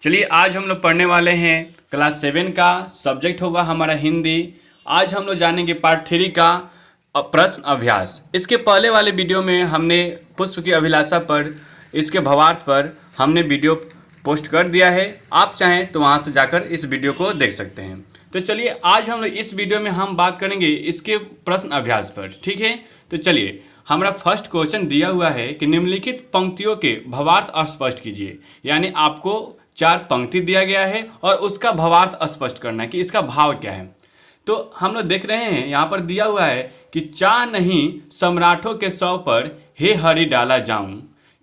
चलिए आज हम लोग पढ़ने वाले हैं क्लास 7 का सब्जेक्ट होगा हमारा हिंदी। आज हम लोग जानेंगे पार्ट 3 का प्रश्न अभ्यास। इसके पहले वाले वीडियो में हमने पुष्प की अभिलाषा पर, इसके भावार्थ पर हमने वीडियो पोस्ट कर दिया है। आप चाहें तो वहां से जाकर इस वीडियो को देख सकते हैं। तो चलिए आज हम लोग इस वीडियो में हम बात करेंगे इसके प्रश्न अभ्यास पर, ठीक है। तो चलिए हमारा फर्स्ट क्वेश्चन दिया हुआ है कि निम्नलिखित पंक्तियों के भावार्थ स्पष्ट कीजिए। यानी आपको 4 पंक्ति दिया गया है और उसका भावार्थ स्पष्ट करना है कि इसका भाव क्या है। तो हम लोग देख रहे हैं यहाँ पर दिया हुआ है कि चा नहीं सम्राटों के सौ पर हे हरि डाला जाऊं,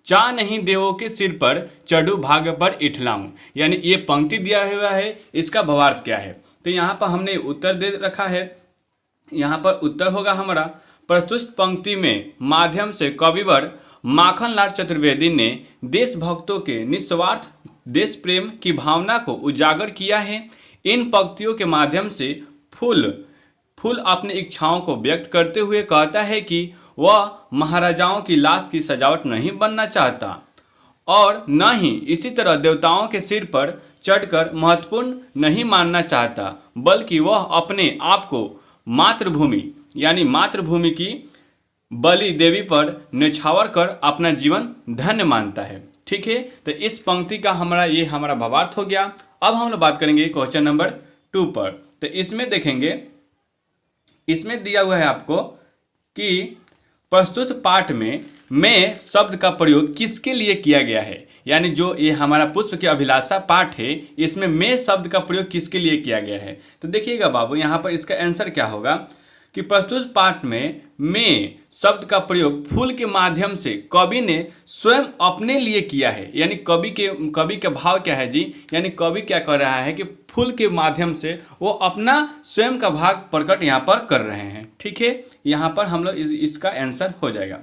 चा नहीं देवों के सिर पर चढ़ू भाग पर इठलाऊं। यानी ये पंक्ति दिया हुआ है, इसका भावार्थ क्या है। तो यहाँ पर हमने उत्तर दे रखा है। यहाँ पर उत्तर होगा हमारा प्रस्तुत पंक्ति में माध्यम से कविवर माखनलाल चतुर्वेदी ने देशभक्तों के निस्वार्थ देश प्रेम की भावना को उजागर किया है। इन पंक्तियों के माध्यम से फूल अपनी इच्छाओं को व्यक्त करते हुए कहता है कि वह महाराजाओं की लाश की सजावट नहीं बनना चाहता और न ही इसी तरह देवताओं के सिर पर चढ़कर महत्वपूर्ण नहीं मानना चाहता, बल्कि वह अपने आप को मातृभूमि यानी मातृभूमि की बलि देवी पर न्यौछावर कर अपना जीवन धन्य मानता है, ठीक है। तो इस पंक्ति का हमारा भावार्थ हो गया। अब हम लोग बात करेंगे क्वेश्चन नंबर 2 पर। तो इसमें देखेंगे, इसमें दिया हुआ है आपको कि प्रस्तुत पाठ में मैं शब्द का प्रयोग किसके लिए किया गया है। यानी जो ये हमारा पुष्प की अभिलाषा पाठ है, इसमें मैं शब्द का प्रयोग किसके लिए किया गया है। तो देखिएगा बाबू, यहाँ पर इसका आंसर क्या होगा कि प्रस्तुत पाठ में मैं शब्द का प्रयोग फूल के माध्यम से कवि ने स्वयं अपने लिए किया है। यानी कवि का भाव क्या है जी, यानी कवि क्या कर रहा है कि फूल के माध्यम से वो अपना स्वयं का भाव प्रकट यहाँ पर कर रहे हैं, ठीक है। यहाँ पर हम लोग इसका आंसर हो जाएगा।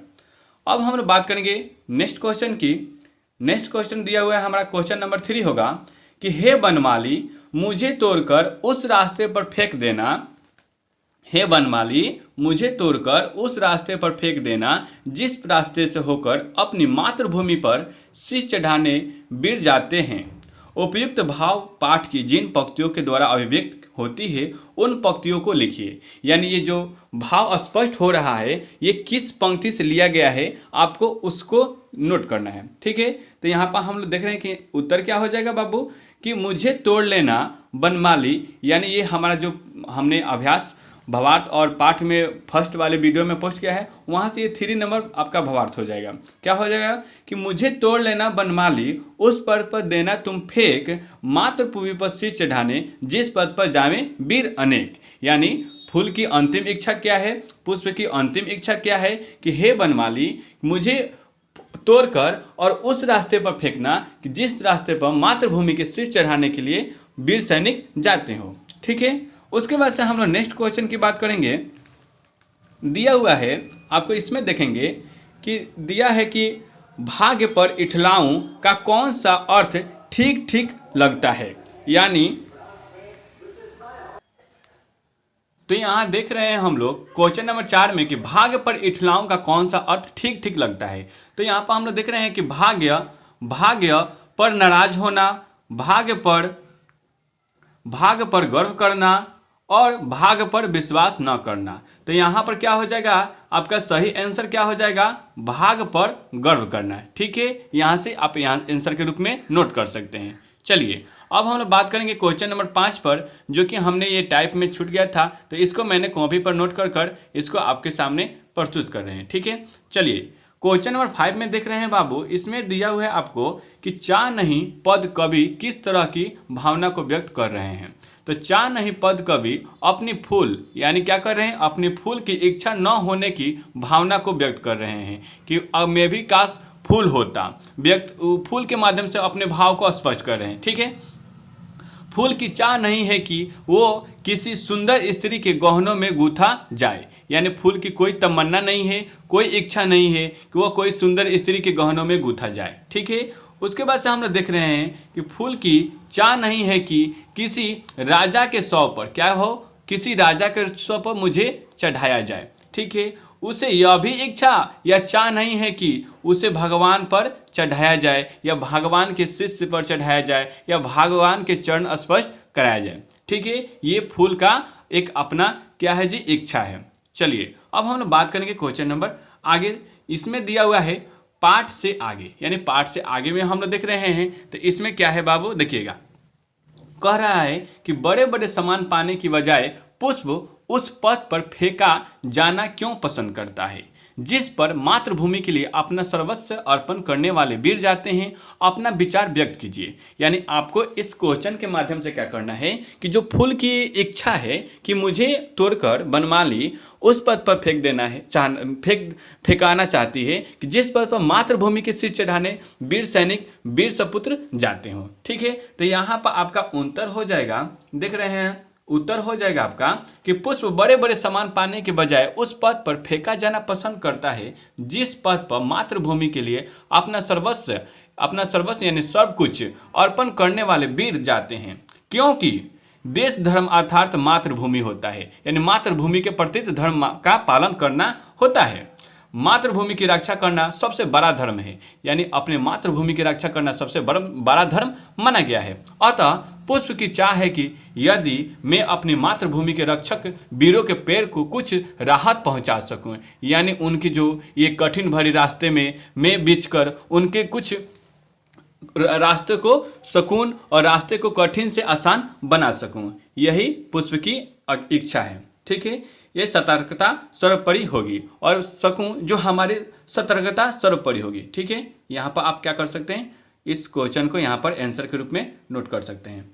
अब हम लोग बात करेंगे नेक्स्ट क्वेश्चन की। नेक्स्ट क्वेश्चन दिया हुआ है हमारा क्वेश्चन नंबर 3 होगा कि हे बनमाली मुझे तोड़कर उस रास्ते पर फेंक देना, हे बनमाली मुझे तोड़कर उस रास्ते पर फेंक देना जिस रास्ते से होकर अपनी मातृभूमि पर शीश चढ़ाने वीर जाते हैं। उपयुक्त भाव पाठ की जिन पंक्तियों के द्वारा अभिव्यक्त होती है उन पंक्तियों को लिखिए। यानी ये जो भाव स्पष्ट हो रहा है ये किस पंक्ति से लिया गया है, आपको उसको नोट करना है, ठीक है। तो यहाँ पर हम लोग देख रहे हैं कि उत्तर क्या हो जाएगा बाबू कि मुझे तोड़ लेना बनमाली। यानी ये हमारा जो हमने अभ्यास भावार्थ और पाठ में फर्स्ट वाले वीडियो में पोस्ट किया है, वहाँ से ये 3 नंबर आपका भावार्थ हो जाएगा। क्या हो जाएगा कि मुझे तोड़ लेना बनमाली उस पद पर देना तुम फेंक मातृभूमि पर सिर चढ़ाने जिस पद पर जावे वीर अनेक। यानी फूल की अंतिम इच्छा क्या है, पुष्प की अंतिम इच्छा क्या है कि हे बनमाली मुझे तोड़कर और उस रास्ते पर फेंकना कि जिस रास्ते पर मातृभूमि के सिर चढ़ाने के लिए वीर सैनिक जाते हो, ठीक है। उसके बाद से हम लोग नेक्स्ट क्वेश्चन की बात करेंगे। दिया हुआ है आपको, इसमें देखेंगे कि दिया है कि भाग्य पर इठलाऊं का कौन सा अर्थ ठीक ठीक लगता है। यानी तो यहाँ देख रहे हैं हम लोग क्वेश्चन नंबर 4 में कि भाग्य पर इठलाऊं का कौन सा अर्थ ठीक ठीक लगता है। तो यहाँ पर हम लोग देख रहे हैं कि भाग्य पर नाराज होना, भाग्य पर गर्व करना और भाग्य पर विश्वास न करना। तो यहाँ पर क्या हो जाएगा, आपका सही आंसर क्या हो जाएगा, भाग्य पर गर्व करना है, ठीक है। यहाँ से आप यहाँ आंसर के रूप में नोट कर सकते हैं। चलिए अब हम लोग बात करेंगे क्वेश्चन नंबर 5 पर, जो कि हमने ये टाइप में छूट गया था, तो इसको मैंने कॉपी पर नोट कर इसको आपके सामने प्रस्तुत कर रहे हैं, ठीक है। चलिए क्वेश्चन नंबर 5 में देख रहे हैं बाबू, इसमें दिया हुआ है आपको कि चा नहीं पद कवि किस तरह की भावना को व्यक्त कर रहे हैं। तो चा नहीं पद कवि अपनी फूल यानी क्या कर रहे हैं, अपनी फूल की इच्छा न होने की भावना को व्यक्त कर रहे हैं कि अब मैं भी काश फूल होता। फूल के माध्यम से अपने भाव को स्पष्ट कर रहे हैं, ठीक है। फूल की चाह नहीं है कि वो किसी सुंदर स्त्री के गहनों में गूंथा जाए। यानी फूल की कोई तमन्ना नहीं है, कोई इच्छा नहीं है कि वह कोई सुंदर स्त्री के गहनों में गूंथा जाए, ठीक है। उसके बाद से हम लोग देख रहे हैं कि फूल की चाह नहीं है कि किसी राजा के शव पर क्या हो, किसी राजा के शव पर मुझे चढ़ाया जाए, ठीक है। उसे यह भी इच्छा या चाह नहीं है कि उसे भगवान पर चढ़ाया जाए या भगवान के शिष्य पर चढ़ाया जाए या भगवान के चरण स्पर्श कराया जाए। ठीक है, ये फूल का एक अपना क्या है जी, इच्छा है। चलिए अब हम लोग बात करेंगे क्वेश्चन नंबर आगे। इसमें दिया हुआ है पाठ से आगे, यानी पाठ से आगे में हम लोग देख रहे हैं। तो इसमें क्या है बाबू, देखिएगा, कह रहा है कि बड़े बड़े सामान पाने की बजाय पुष्प उस पथ पर फेंका जाना क्यों पसंद करता है जिस पर मातृभूमि के लिए अपना सर्वस्व अर्पण करने वाले वीर जाते हैं। अपना विचार व्यक्त कीजिए। यानी आपको इस क्वेश्चन के माध्यम से क्या करना है कि जो फूल की इच्छा है कि मुझे तोड़कर बनमाली उस पद पर फेंक देना है, फेंकाना चाहती है कि जिस पद पर मातृभूमि के सिर चढ़ाने वीर सैनिक वीर सपुत्र जाते हों। ठीक है, तो यहाँ पर आपका उत्तर हो जाएगा, देख रहे हैं, उत्तर हो जाएगा आपका कि पुष्प बड़े बड़े सामान पाने के बजाय उस पद पर फेंका जाना पसंद करता है जिस पद पर मातृभूमि के लिए अपना सर्वस्व यानी सब कुछ अर्पण करने वाले वीर जाते हैं। क्योंकि देश धर्म अर्थात मातृभूमि होता है, यानी मातृभूमि के प्रति धर्म का पालन करना होता है। मातृभूमि की रक्षा करना सबसे बड़ा धर्म है, यानी अपने मातृभूमि की रक्षा करना सबसे बड़ा धर्म माना गया है। अतः पुष्प की चाह है कि यदि मैं अपनी मातृभूमि के रक्षक वीरों के पैर को कुछ राहत पहुंचा सकूं, यानी उनकी जो ये कठिन भरी रास्ते में मैं बीचकर उनके कुछ रास्ते को सुकून और रास्ते को कठिन से आसान बना सकूं, यही पुष्प की इच्छा है। ठीक है, ये सतर्कता सर्वोपरि होगी और सकूं जो हमारी सतर्कता सर्वोपरि होगी। ठीक है, यहाँ पर आप क्या कर सकते हैं, इस क्वेश्चन को यहाँ पर आंसर के रूप में नोट कर सकते हैं।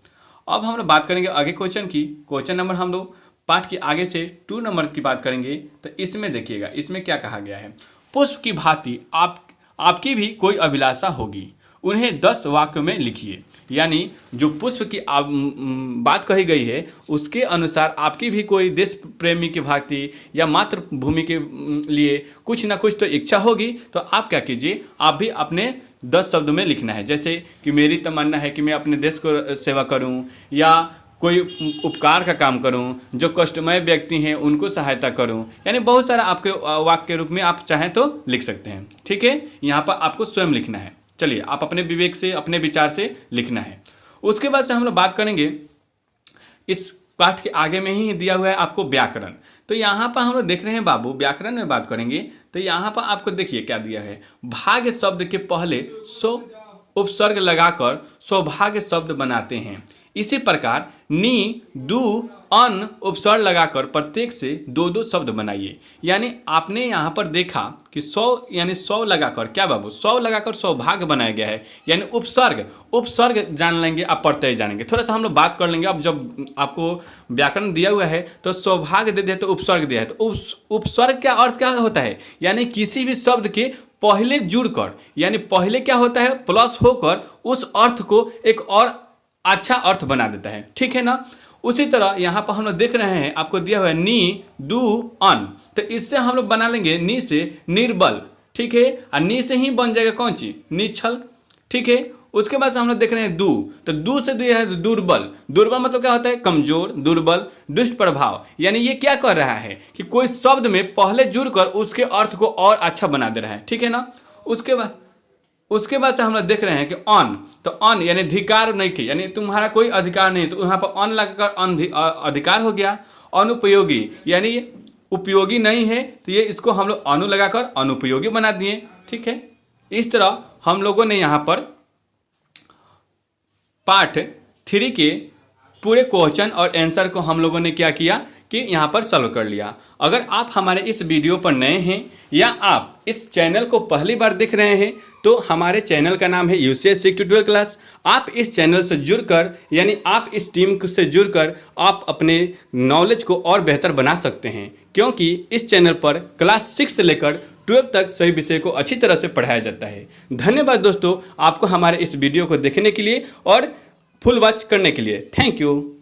अब हम लोग बात करेंगे आगे क्वेश्चन की। क्वेश्चन नंबर हम लोग पाठ के आगे से 2 नंबर की बात करेंगे। तो इसमें देखिएगा, इसमें क्या कहा गया है, पुष्प की भांति आपकी भी कोई अभिलाषा होगी, उन्हें 10 वाक्यों में लिखिए। यानी जो पुष्प की बात कही गई है उसके अनुसार आपकी भी कोई देश प्रेमी की भांति या मातृभूमि के लिए कुछ ना कुछ तो इच्छा होगी। तो आप क्या कीजिए, आप भी अपने 10 शब्दों में लिखना है। जैसे कि मेरी तमन्ना है कि मैं अपने देश को सेवा करूं, या कोई उपकार का काम करूं, जो कष्टमय व्यक्ति हैं उनको सहायता करूं। यानी बहुत सारा आपके वाक्य के रूप में आप चाहें तो लिख सकते हैं। ठीक है, यहाँ पर आपको स्वयं लिखना है। चलिए, आप अपने विवेक से, अपने विचार से लिखना है। उसके बाद से हम लोग बात करेंगे, इस पाठ के आगे में ही दिया हुआ है आपको व्याकरण। तो यहाँ पर हम लोग देख रहे हैं बाबू, व्याकरण में बात करेंगे तो यहाँ पर आपको देखिए क्या दिया है, भाग्य शब्द के पहले 100 उपसर्ग लगाकर सौभाग्य शब्द बनाते हैं। इसी प्रकार नी, दू, अन उपसर्ग लगाकर प्रत्येक से 2-2 शब्द बनाइए। यानी आपने यहाँ पर देखा कि 100 यानी 100 लगाकर क्या बाबू, 100 लगाकर सौभाग्य बनाया गया है। यानी उपसर्ग जान लेंगे, आप प्रत्यय जानेंगे। थोड़ा सा हम लोग बात कर लेंगे। अब जब आपको व्याकरण दिया हुआ है तो सौभाग्य दे दिया तो उपसर्ग दिया है, तो उपसर्ग का अर्थ क्या होता है, यानी किसी भी शब्द के पहले जुड़कर, यानी पहले क्या होता है, प्लस होकर उस अर्थ को एक और अच्छा अर्थ बना देता है। ठीक है ना। उसी तरह यहाँ पर हम लोग देख रहे हैं, आपको दिया हुआ है नी, दू, अन। तो इससे हम लोग बना लेंगे नी से निर्बल। ठीक है, और नी से ही बन जाएगा कौन चीज, निश्चल। ठीक है, उसके बाद से हम लोग देख रहे हैं दू, तो दू से दिया है दुर्बल। दुर्बल मतलब क्या होता है, कमजोर, दुर्बल, दुष्ट प्रभाव। यानी ये क्या कर रहा है कि कोई शब्द में पहले जुड़कर उसके अर्थ को और अच्छा बना दे रहा है। ठीक है ना। उसके बाद से हम लोग देख रहे हैं कि अन, तो अन यानी अधिकार नहीं के, यानी तुम्हारा कोई अधिकार नहीं, तो यहाँ पर अन लगाकर अधिकार हो गया। अनुपयोगी यानी उपयोगी नहीं है, तो ये इसको हम लोग अनु लगाकर अनुपयोगी बना दिए। ठीक है, इस तरह हम लोगों ने यहाँ पर पार्ट 3 के पूरे क्वेश्चन और आंसर को हम लोगों ने क्या किया कि यहाँ पर सॉल्व कर लिया। अगर आप हमारे इस वीडियो पर नए हैं या आप इस चैनल को पहली बार देख रहे हैं तो हमारे चैनल का नाम है UCS 6 to 12 क्लास। आप इस चैनल से जुड़कर, यानी आप इस टीम से जुड़कर आप अपने नॉलेज को और बेहतर बना सकते हैं, क्योंकि इस चैनल पर क्लास 6 से लेकर 12 तक सभी विषय को अच्छी तरह से पढ़ाया जाता है। धन्यवाद दोस्तों आपको हमारे इस वीडियो को देखने के लिए और फुल वॉच करने के लिए। Thank you.